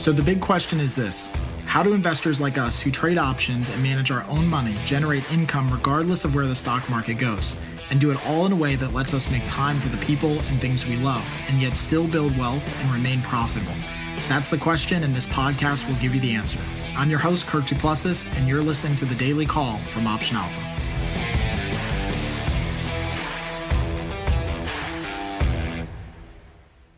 So the big question is this: how do investors like us who trade options and manage our own money generate income regardless of where the stock market goes, and do it all in a way that lets us make time for the people and things we love, and yet still build wealth and remain profitable? That's the question, and this podcast will give you the answer. I'm your host, Kirk Duplessis, and you're listening to The Daily Call from Option Alpha.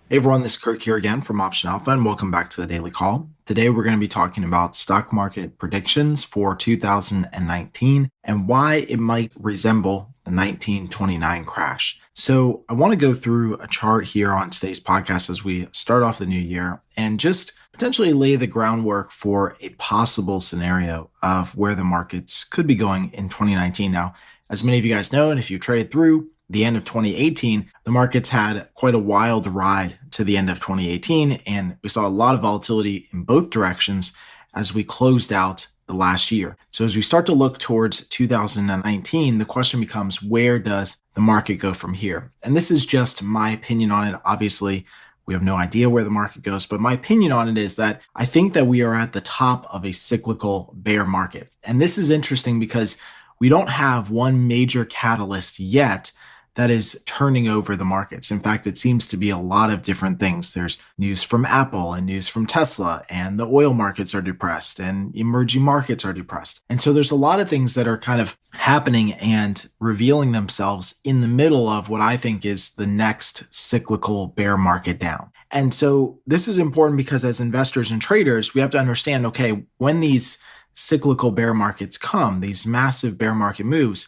Hey everyone, this is Kirk here again from Option Alpha, and welcome back to The Daily Call. Today we're going to be talking about stock market predictions for 2019 and why it might resemble the 1929 crash. So I want to go through a chart here on today's podcast as we start off the new year and just potentially lay the groundwork for a possible scenario of where the markets could be going in 2019. Now, as many of you guys know, and if you traded through the end of 2018, the markets had quite a wild ride to the end of 2018, and we saw a lot of volatility in both directions as we closed out the last year. So as we start to look towards 2019, the question becomes, where does the market go from here? And this is just my opinion on it. Obviously, we have no idea where the market goes, but my opinion on it is that I think that we are at the top of a cyclical bear market. And this is interesting because we don't have one major catalyst yet that is turning over the markets. In fact, it seems to be a lot of different things. There's news from Apple and news from Tesla, and the oil markets are depressed and emerging markets are depressed. And so there's a lot of things that are kind of happening and revealing themselves in the middle of what I think is the next cyclical bear market down. And so this is important because as investors and traders, we have to understand, okay, when these cyclical bear markets come, these massive bear market moves,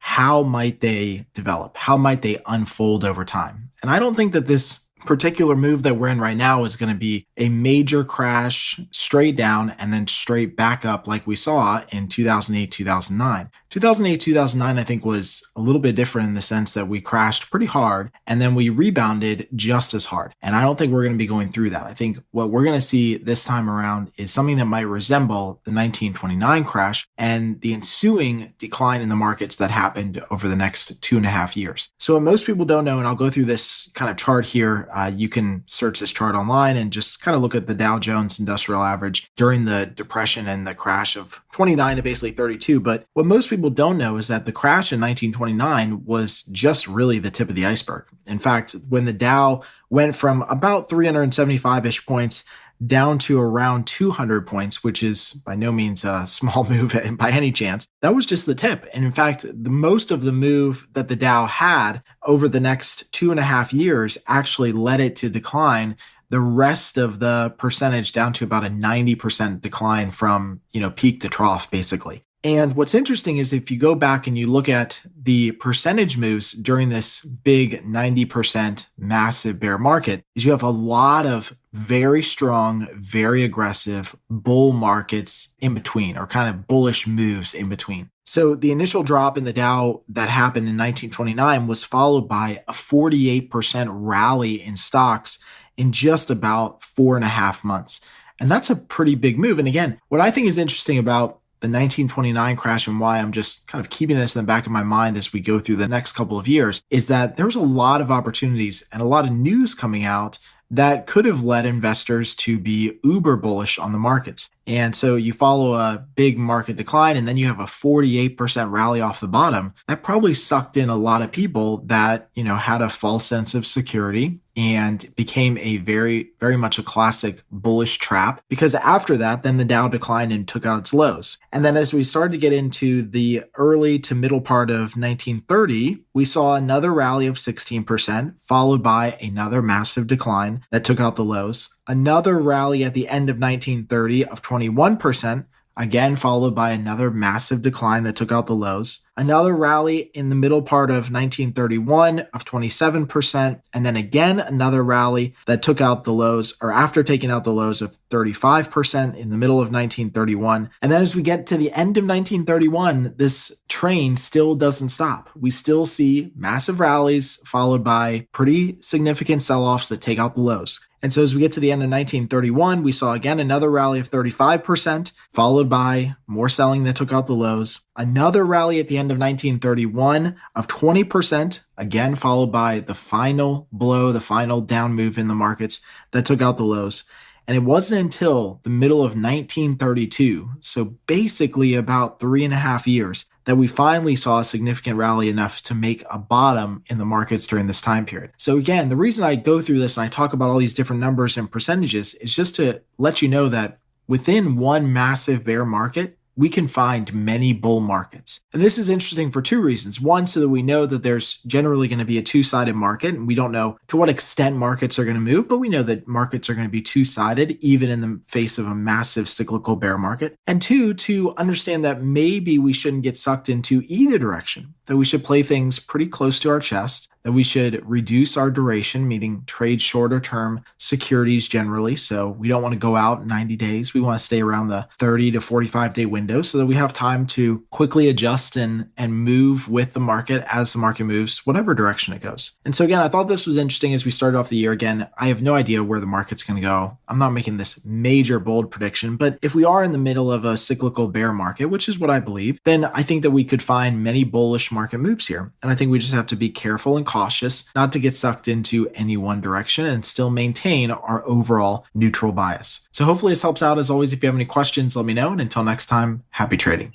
how might they develop? How might they unfold over time? And I don't think that this particular move that we're in right now is going to be a major crash straight down and then straight back up like we saw in 2008, 2009. 2008, 2009, I think was a little bit different in the sense that we crashed pretty hard and then we rebounded just as hard. And I don't think we're going to be going through that. I think what we're going to see this time around is something that might resemble the 1929 crash and the ensuing decline in the markets that happened over the next 2.5 years. So what most people don't know, and I'll go through this kind of chart here, you can search this chart online and just kind of look at the Dow Jones Industrial Average during the depression and the crash of 29 to basically 32. But what most people don't know is that the crash in 1929 was just really the tip of the iceberg. In fact, when the Dow went from about 375-ish points down to around 200 points, which is by no means a small move by any chance, that was just the tip. And in fact, the most of the move that the Dow had over the next 2.5 years actually led it to decline the rest of the percentage down to about a 90% decline from, peak to trough, basically. And what's interesting is if you go back and you look at the percentage moves during this big 90% massive bear market, is you have a lot of very strong, very aggressive bull markets in between, or kind of bullish moves in between. So the initial drop in the Dow that happened in 1929 was followed by a 48% rally in stocks in just about 4.5 months. And that's a pretty big move. And again, what I think is interesting about the 1929 crash and why I'm just kind of keeping this in the back of my mind as we go through the next couple of years is that there's a lot of opportunities and a lot of news coming out that could have led investors to be uber bullish on the markets. And so you follow a big market decline and then you have a 48% rally off the bottom. That probably sucked in a lot of people that, had a false sense of security and became a very, very much a classic bullish trap, because after that, then the Dow declined and took out its lows. And then as we started to get into the early to middle part of 1930, we saw another rally of 16%, followed by another massive decline that took out the lows. Another rally at the end of 1930 of 21%, again followed by another massive decline that took out the lows. Another rally in the middle part of 1931 of 27%, and then again another rally that took out the lows, or after taking out the lows, of 35% in the middle of 1931. And then as we get to the end of 1931, this train still doesn't stop. We still see massive rallies followed by pretty significant sell-offs that take out the lows. And so as we get to the end of 1931, we saw again another rally of 35%, followed by more selling that took out the lows. Another rally at the end of 1931 of 20%, again followed by the final blow, the final down move in the markets that took out the lows. And it wasn't until the middle of 1932, so basically about 3.5 years, that we finally saw a significant rally enough to make a bottom in the markets during this time period. So again, the reason I go through this and I talk about all these different numbers and percentages is just to let you know that within one massive bear market, we can find many bull markets. And this is interesting for two reasons. One, so that we know that there's generally going to be a two-sided market, and we don't know to what extent markets are going to move, but we know that markets are going to be two-sided even in the face of a massive cyclical bear market. And two, to understand that maybe we shouldn't get sucked into either direction, that we should play things pretty close to our chest, that we should reduce our duration, meaning trade shorter term securities generally. So we don't want to go out 90 days. We want to stay around the 30 to 45 day window so that we have time to quickly adjust and move with the market as the market moves, whatever direction it goes. And so again, I thought this was interesting as we started off the year. Again, I have no idea where the market's going to go. I'm not making this major bold prediction, but if we are in the middle of a cyclical bear market, which is what I believe, then I think that we could find many bullish market moves here. And I think we just have to be careful and cautious not to get sucked into any one direction and still maintain our overall neutral bias. So hopefully this helps out. As always, if you have any questions, let me know. And until next time, happy trading.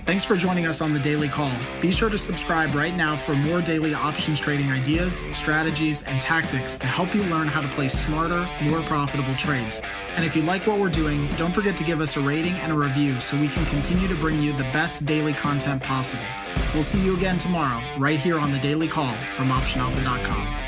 Thanks for joining us on the Daily Call. Be sure to subscribe right now for more daily options trading ideas, strategies, and tactics to help you learn how to place smarter, more profitable trades. And if you like what we're doing, don't forget to give us a rating and a review so we can continue to bring you the best daily content possible. We'll see you again tomorrow, right here on the Daily Call from OptionAlpha.com.